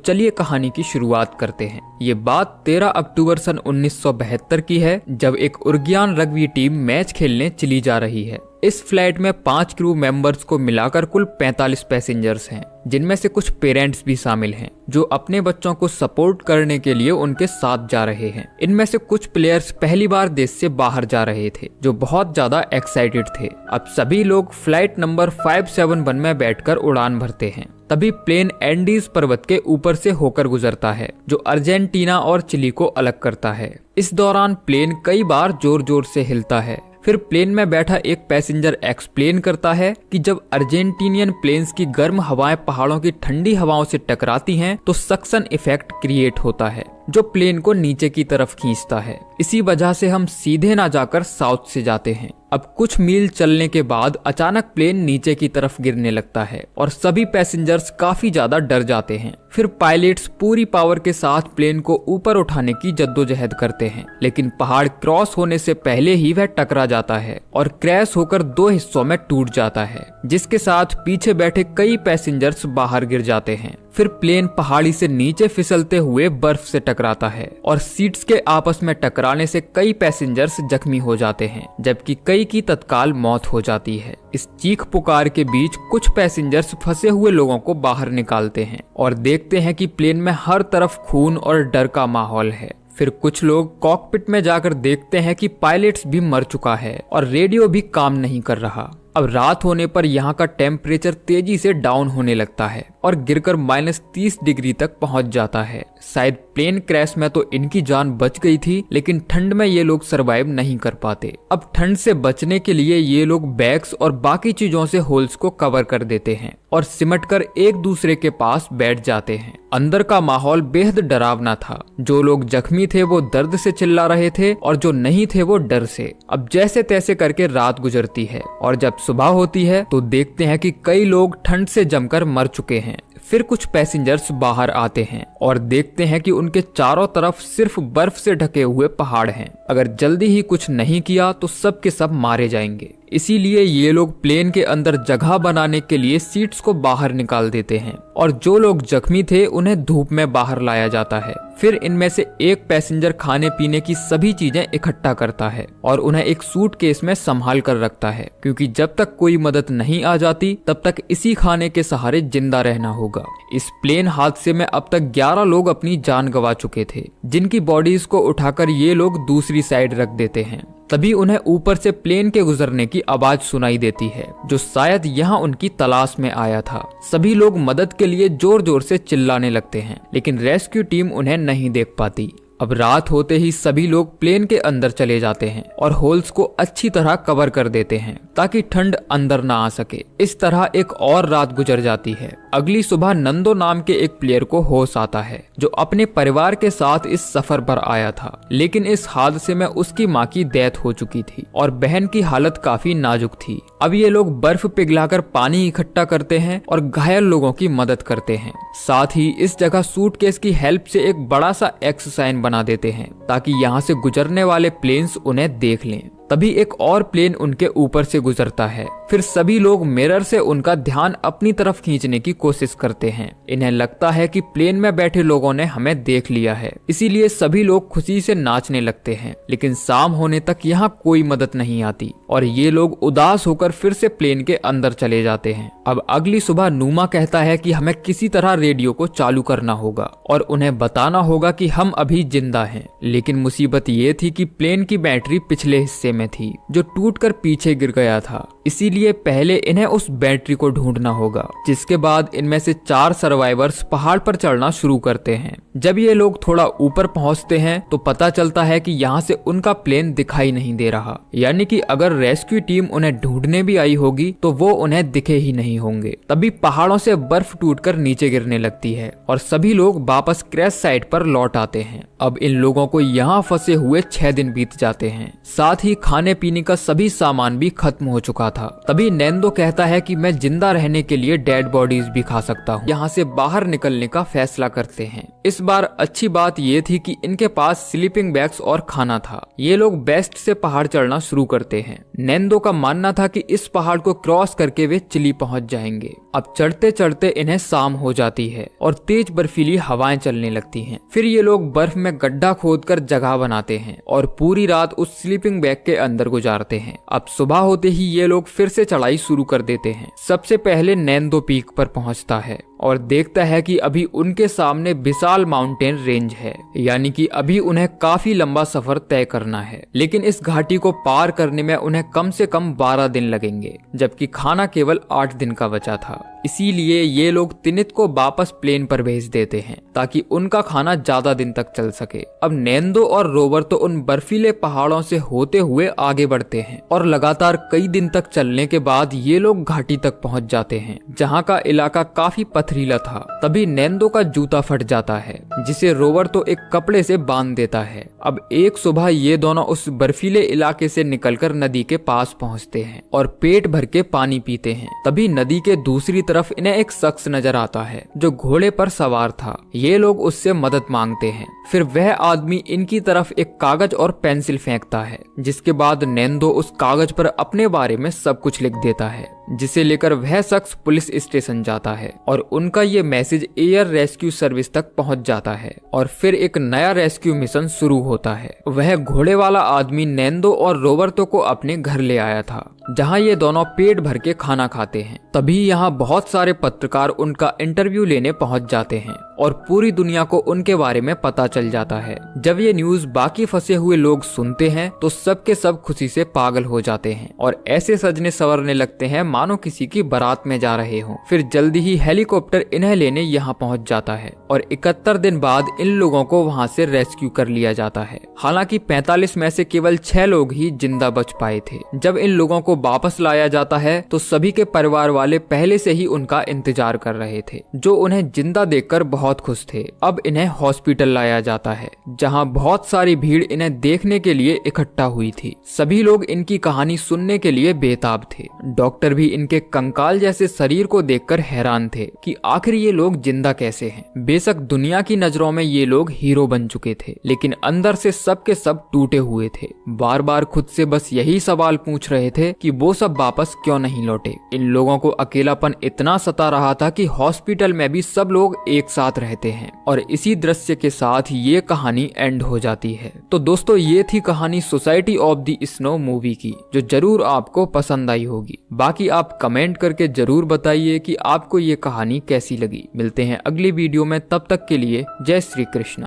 चलिए कहानी की शुरुआत करते हैं। ये बात 13 अक्टूबर सन 1972 की है, जब एक उरुग्वायन रग्बी टीम मैच खेलने चली जा रही है। इस फ्लाइट में 5 क्रू मेंबर्स को मिलाकर कुल 45 पैसेंजर्स हैं, जिनमें से कुछ पेरेंट्स भी शामिल हैं, जो अपने बच्चों को सपोर्ट करने के लिए उनके साथ जा रहे हैं। इनमें से कुछ प्लेयर्स पहली बार देश से बाहर जा रहे थे, जो बहुत ज्यादा एक्साइटेड थे। अब सभी लोग फ्लाइट नंबर 571 में बैठकर उड़ान भरते हैं। तभी प्लेन एंडीज पर्वत के ऊपर से होकर गुजरता है, जो अर्जेंटीना और चिली को अलग करता है। इस दौरान प्लेन कई बार जोर जोर से हिलता है। फिर प्लेन में बैठा एक पैसेंजर एक्सप्लेन करता है कि जब अर्जेंटीनियन प्लेन्स की गर्म हवाएं पहाड़ों की ठंडी हवाओं से टकराती हैं, तो सक्शन इफेक्ट क्रिएट होता है, जो प्लेन को नीचे की तरफ खींचता है। इसी वजह से हम सीधे ना जाकर साउथ से जाते हैं। अब कुछ मील चलने के बाद अचानक प्लेन नीचे की तरफ गिरने लगता है और सभी पैसेंजर्स काफी ज्यादा डर जाते हैं। फिर पायलट्स पूरी पावर के साथ प्लेन को ऊपर उठाने की जद्दोजहद करते हैं, लेकिन पहाड़ क्रॉस होने से पहले ही वह टकरा जाता है और क्रैश होकर 2 हिस्सों में टूट जाता है, जिसके साथ पीछे बैठे कई पैसेंजर्स बाहर गिर जाते हैं। फिर प्लेन पहाड़ी से नीचे फिसलते हुए बर्फ से टकराता है और सीट्स के आपस में टकराने से कई पैसेंजर्स जख्मी हो जाते हैं, जबकि कई की तत्काल मौत हो जाती है। इस चीख पुकार के बीच कुछ पैसेंजर्स फंसे हुए लोगों को बाहर निकालते हैं और देखते हैं कि प्लेन में हर तरफ खून और डर का माहौल है। फिर कुछ लोग कॉकपिट में जाकर देखते हैं कि पायलट्स भी मर चुका है और रेडियो भी काम नहीं कर रहा। अब रात होने पर यहाँ का टेम्परेचर तेजी से डाउन होने लगता है और गिरकर -30 डिग्री तक पहुंच जाता है। शायद प्लेन क्रैश में तो इनकी जान बच गई थी, लेकिन ठंड में ये लोग सरवाइव नहीं कर पाते। अब ठंड से बचने के लिए ये लोग बैग्स और बाकी चीजों से होल्स को कवर कर देते हैं और सिमटकर एक दूसरे के पास बैठ जाते हैं। अंदर का माहौल बेहद डरावना था। जो लोग जख्मी थे वो दर्द से चिल्ला रहे थे और जो नहीं थे वो डर से। अब जैसे तैसे करके रात गुजरती है और जब सुबह होती है तो देखते हैं कि कई लोग ठंड से जमकर मर चुके हैं। फिर कुछ पैसेंजर्स बाहर आते हैं और देखते हैं कि उनके चारों तरफ सिर्फ बर्फ से ढके हुए पहाड़ हैं। अगर जल्दी ही कुछ नहीं किया तो सब के सब मारे जाएंगे। इसीलिए ये लोग प्लेन के अंदर जगह बनाने के लिए सीट्स को बाहर निकाल देते हैं और जो लोग जख्मी थे उन्हें धूप में बाहर लाया जाता है। फिर इनमें से एक पैसेंजर खाने पीने की सभी चीजें इकट्ठा करता है और उन्हें एक सूटकेस में संभाल कर रखता है, क्योंकि जब तक कोई मदद नहीं आ जाती तब तक इसी खाने के सहारे जिंदा रहना होगा। इस प्लेन हादसे में अब तक 11 लोग अपनी जान गंवा चुके थे, जिनकी बॉडीज को उठाकर ये लोग दूसरी साइड रख देते हैं। तभी उन्हें ऊपर से प्लेन के गुजरने की आवाज सुनाई देती है, जो शायद यहाँ उनकी तलाश में आया था। सभी लोग मदद के लिए जोर जोर से चिल्लाने लगते हैं, लेकिन रेस्क्यू टीम उन्हें नहीं देख पाती। अब रात होते ही सभी लोग प्लेन के अंदर चले जाते हैं और होल्स को अच्छी तरह कवर कर देते हैं ताकि ठंड अंदर ना आ सके। इस तरह एक और रात गुजर जाती है। अगली सुबह नंदो नाम के एक प्लेयर को होश आता है, जो अपने परिवार के साथ इस सफर पर आया था, लेकिन इस हादसे में उसकी मां की डेथ हो चुकी थी और बहन की हालत काफी नाजुक थी। अब ये लोग बर्फ पिघलाकर पानी इकट्ठा करते हैं और घायल लोगों की मदद करते हैं। साथ ही इस जगह सूटकेस की हेल्प से एक बड़ा सा एक्स साइन बना देते हैं ताकि यहाँ से गुजरने वाले प्लेन्स उन्हें देख लें। तभी एक और प्लेन उनके ऊपर से गुजरता है। फिर सभी लोग मिरर से उनका ध्यान अपनी तरफ खींचने की कोशिश करते हैं। इन्हें लगता है कि प्लेन में बैठे लोगों ने हमें देख लिया है, इसीलिए सभी लोग खुशी से नाचने लगते हैं। लेकिन शाम होने तक यहाँ कोई मदद नहीं आती और ये लोग उदास होकर फिर से प्लेन के अंदर चले जाते हैं। अब अगली सुबह नूमा कहता है कि हमें किसी तरह रेडियो को चालू करना होगा और उन्हें बताना होगा कि हम अभी जिंदा हैं। लेकिन मुसीबत ये थी कि प्लेन की बैटरी पिछले हिस्से में थी, जो टूटकर पीछे गिर गया था। इसीलिए पहले इन्हें उस बैटरी को ढूंढना होगा, जिसके बाद इनमें से 4 सर्वाइवर्स पहाड़ पर चढ़ना शुरू करते हैं। जब ये लोग थोड़ा ऊपर पहुंचते हैं तो पता चलता है कि यहाँ से उनका प्लेन दिखाई नहीं दे रहा, यानी कि अगर रेस्क्यू टीम उन्हें ढूंढने भी आई होगी तो वो उन्हें दिखे ही नहीं होंगे। तभी पहाड़ों से बर्फ टूटकर नीचे गिरने लगती है और सभी लोग वापस क्रैश साइट पर लौट आते हैं। अब इन लोगों को यहाँ फंसे हुए 6 दिन बीत जाते हैं। साथ ही खाने पीने का सभी सामान भी खत्म हो चुका था। तभी नैंदो कहता है कि मैं जिंदा रहने के लिए डेड बॉडीज भी खा सकता हूँ। यहाँ से बाहर निकलने का फैसला करते हैं। इस बार अच्छी बात ये थी कि इनके पास स्लीपिंग बैग्स और खाना था। ये लोग बेस्ट से पहाड़ चढ़ना शुरू करते हैं। नैंदो का मानना था कि इस पहाड़ को क्रॉस करके वे चिली पहुंच जाएंगे। अब चढ़ते चढ़ते इन्हें शाम हो जाती है और तेज बर्फीली हवाएं चलने लगती हैं। फिर ये लोग बर्फ में गड्ढा खोदकर जगह बनाते हैं और पूरी रात उस स्लीपिंग बैग के अंदर गुजारते हैं। अब सुबह होते ही ये लोग फिर से चढ़ाई शुरू कर देते हैं। सबसे पहले नैंदो पीक पर पहुंचता है और देखता है कि अभी उनके सामने विशाल माउंटेन रेंज है, यानी कि अभी उन्हें काफी लंबा सफर तय करना है। लेकिन इस घाटी को पार करने में उन्हें कम से कम 12 दिन लगेंगे, जबकि खाना केवल 8 दिन का बचा था। इसीलिए ये लोग तिनित को वापस प्लेन पर भेज देते हैं ताकि उनका खाना ज्यादा दिन तक चल सके। अब नैंदो और रोवर तो उन बर्फीले पहाड़ों से होते हुए आगे बढ़ते हैं और लगातार कई दिन तक चलने के बाद ये लोग घाटी तक पहुंच जाते हैं, जहां का इलाका काफी पथरीला था। तभी नैंदो का जूता फट जाता है, जिसे रोवर तो एक कपड़े से बांध देता है। अब एक सुबह ये दोनों उस बर्फीले इलाके से निकलकर नदी के पास पहुंचते हैं और पेट भर के पानी पीते हैं। तभी नदी के दूसरी तरफ इन्हें एक शख्स नजर आता है जो घोड़े पर सवार था। ये लोग उससे मदद मांगते हैं। फिर वह आदमी इनकी तरफ एक कागज और पेंसिल फेंकता है, जिसके बाद नैंदो उस कागज पर अपने बारे में सब कुछ लिख देता है, जिसे लेकर वह शख्स पुलिस स्टेशन जाता है और उनका ये मैसेज एयर रेस्क्यू सर्विस तक पहुंच जाता है और फिर एक नया रेस्क्यू मिशन शुरू होता है। वह घोड़े वाला आदमी नैंदो और रोबर्तो को अपने घर ले आया था, जहां ये दोनों पेट भर के खाना खाते हैं। तभी यहाँ बहुत सारे पत्रकार उनका इंटरव्यू लेने पहुंच जाते हैं और पूरी दुनिया को उनके बारे में पता चल जाता है। जब ये न्यूज बाकी फंसे हुए लोग सुनते हैं तो सबके सब खुशी से पागल हो जाते हैं और ऐसे सजने संवरने लगते हैं मानो किसी की बारात में जा रहे हों। फिर जल्दी ही हेलीकॉप्टर इन्हें लेने यहाँ पहुंच जाता है और 71 दिन बाद इन लोगों को वहाँ से रेस्क्यू कर लिया जाता है। हालांकि 45 में से केवल 6 लोग ही जिंदा बच पाए थे। जब इन लोगों को वापस लाया जाता है तो सभी के परिवार वाले पहले से ही उनका इंतजार कर रहे थे, जो उन्हें जिंदा देखकर बहुत खुश थे। अब इन्हें हॉस्पिटल लाया जाता है, जहां बहुत सारी भीड़ इन्हें देखने के लिए इकट्ठा हुई थी। सभी लोग इनकी कहानी सुनने के लिए बेताब थे। डॉक्टर भी इनके कंकाल जैसे शरीर को देखकर हैरान थे कि आखिर ये लोग जिंदा कैसे हैं। बेशक दुनिया की नजरों में ये लोग हीरो बन चुके थे, लेकिन अंदर से सब के सब टूटे हुए थे। बार बार खुद से बस यही सवाल पूछ रहे थे कि वो सब वापस क्यों नहीं लौटे। इन लोगों को अकेलापन इतना सता रहा था कि हॉस्पिटल में भी सब लोग एक साथ रहते हैं। और इसी दृश्य के साथ ये कहानी एंड हो जाती है। तो दोस्तों, ये थी कहानी society of the snow movie की, जो जरूर आपको पसंद आई होगी। बाकी आप कमेंट करके जरूर बताइए कि आपको ये कहानी कैसी लगी। मिलते हैं अगली वीडियो में, तब तक के लिए जय श्री कृष्ण।